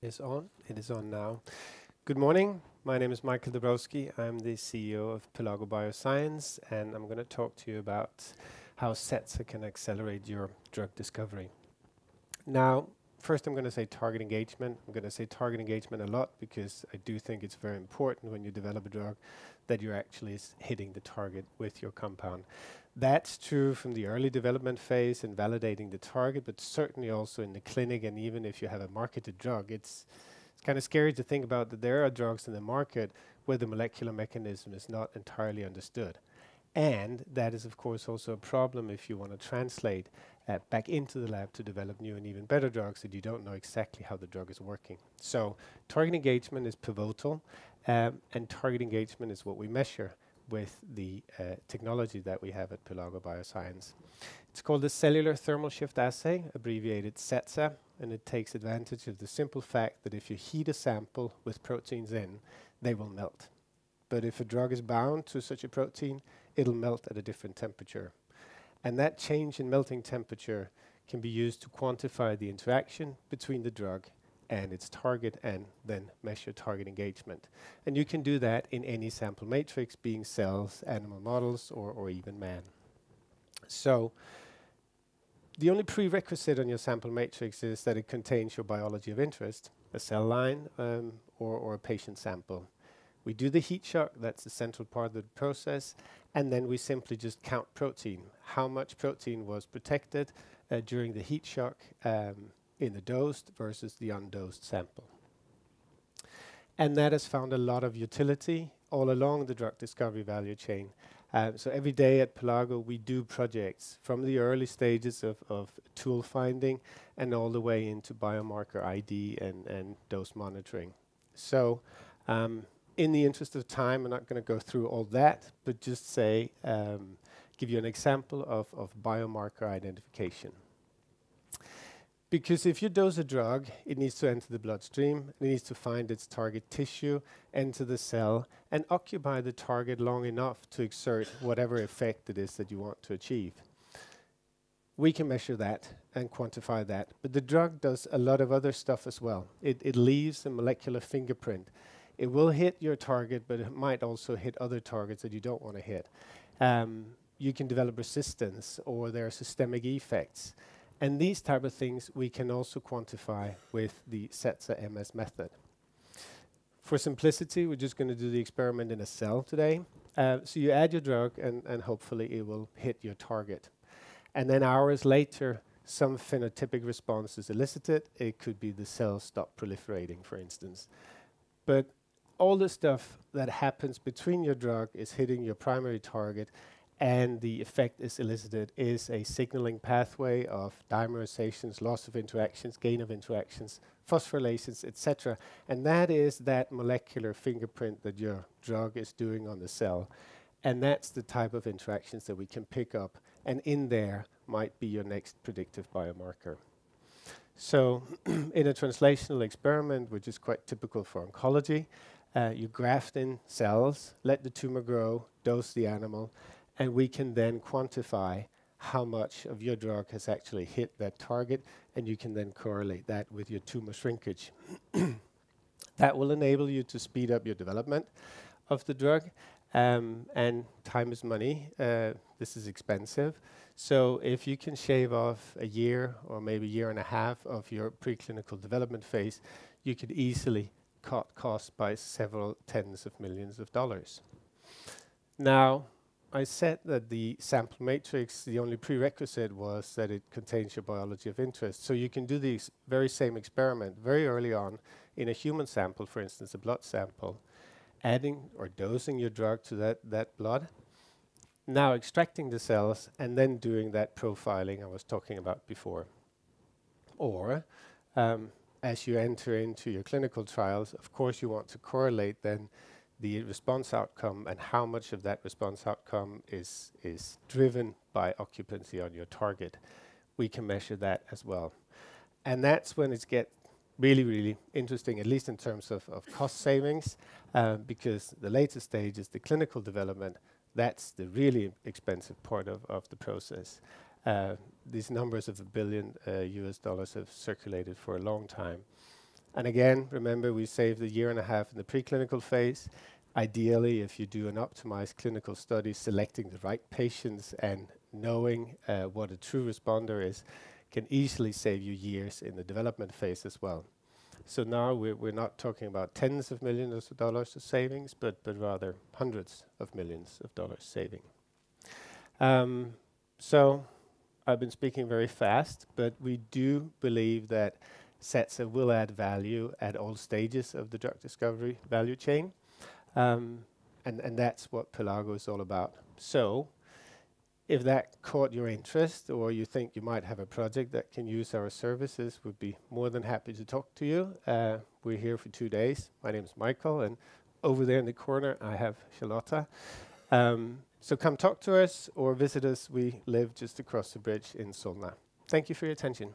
Is on. It is on now. Good morning. My name is Michael Dabrowski. I'm the CEO of Pelago Bioscience, and I'm going to talk to you about how CETSA can accelerate your drug discovery. Now, first I'm going to say target engagement. I'm going to say target engagement a lot because I do think it's very important when you develop a drug that you're actually hitting the target with your compound. That's true from the early development phase and validating the target, but certainly also in the clinic, and even if you have a marketed drug, it's kind of scary to think about that there are drugs in the market where the molecular mechanism is not entirely understood. And that is, of course, also a problem if you want to translate back into the lab to develop new and even better drugs that you don't know exactly how the drug is working. So target engagement is pivotal, and target engagement is what we measure with the technology that we have at Pelago Bioscience. It's called the Cellular Thermal Shift Assay, abbreviated CETSA, and it takes advantage of the simple fact that if you heat a sample with proteins in, they will melt. But if a drug is bound to such a protein, it'll melt at a different temperature. And that change in melting temperature can be used to quantify the interaction between the drug and its target, and then measure target engagement. And you can do that in any sample matrix, being cells, animal models, or even man. So the only prerequisite on your sample matrix is that it contains your biology of interest, a cell line or a patient sample. We do the heat shock, that's the central part of the process, and then we simply just count protein. How much protein was protected during the heat shock in the dosed versus the undosed sample. And that has found a lot of utility all along the drug discovery value chain. So every day at Pelago we do projects from the early stages of tool finding and all the way into biomarker ID and dose monitoring. So in the interest of time, I'm not going to go through all that, but just say, give you an example of biomarker identification. Because if you dose a drug, it needs to enter the bloodstream, it needs to find its target tissue, enter the cell, and occupy the target long enough to exert whatever effect it is that you want to achieve. We can measure that and quantify that, but the drug does a lot of other stuff as well. It leaves a molecular fingerprint. It will hit your target, but it might also hit other targets that you don't want to hit. You can develop resistance, or there are systemic effects. And these type of things we can also quantify with the CETSA MS method. For simplicity, we're just going to do the experiment in a cell today. So you add your drug and hopefully it will hit your target. And then hours later, some phenotypic response is elicited. It could be the cells stop proliferating, for instance. But all the stuff that happens between your drug is hitting your primary target, and the effect is elicited is a signaling pathway of dimerizations, loss of interactions, gain of interactions, phosphorylations, etc. And that is that molecular fingerprint that your drug is doing on the cell. And that's the type of interactions that we can pick up, and in there might be your next predictive biomarker. So in a translational experiment, which is quite typical for oncology, you graft in cells, let the tumor grow, dose the animal, and we can then quantify how much of your drug has actually hit that target, and you can then correlate that with your tumor shrinkage. That will enable you to speed up your development of the drug, and time is money. This is expensive. So if you can shave off a year or maybe a year and a half of your preclinical development phase, you could easily cut costs by several tens of millions of dollars. Now, I said that the sample matrix, the only prerequisite was that it contains your biology of interest. So you can do the very same experiment very early on in a human sample, for instance, a blood sample, adding or dosing your drug to that blood, now extracting the cells, and then doing that profiling I was talking about before. Or, as you enter into your clinical trials, of course you want to correlate then the response outcome and how much of that response outcome is driven by occupancy on your target. We can measure that as well. And that's when it gets really, really interesting, at least in terms of cost savings, because the later stage is the clinical development. That's the really expensive part of the process. These numbers of $1 billion US have circulated for a long time. And again, remember, we saved a year and a half in the preclinical phase. Ideally, if you do an optimized clinical study, selecting the right patients and knowing what a true responder is can easily save you years in the development phase as well. So now we're not talking about tens of millions of dollars of savings, but rather hundreds of millions of dollars saving. So I've been speaking very fast, but we do believe that CETSA will add value at all stages of the drug discovery value chain. And that's what Pelago is all about. So if that caught your interest, or you think you might have a project that can use our services, we'd be more than happy to talk to you. We're here for 2 days. My name is Michael, and over there in the corner I have Charlotta. So come talk to us or visit us. We live just across the bridge in Solna. Thank you for your attention.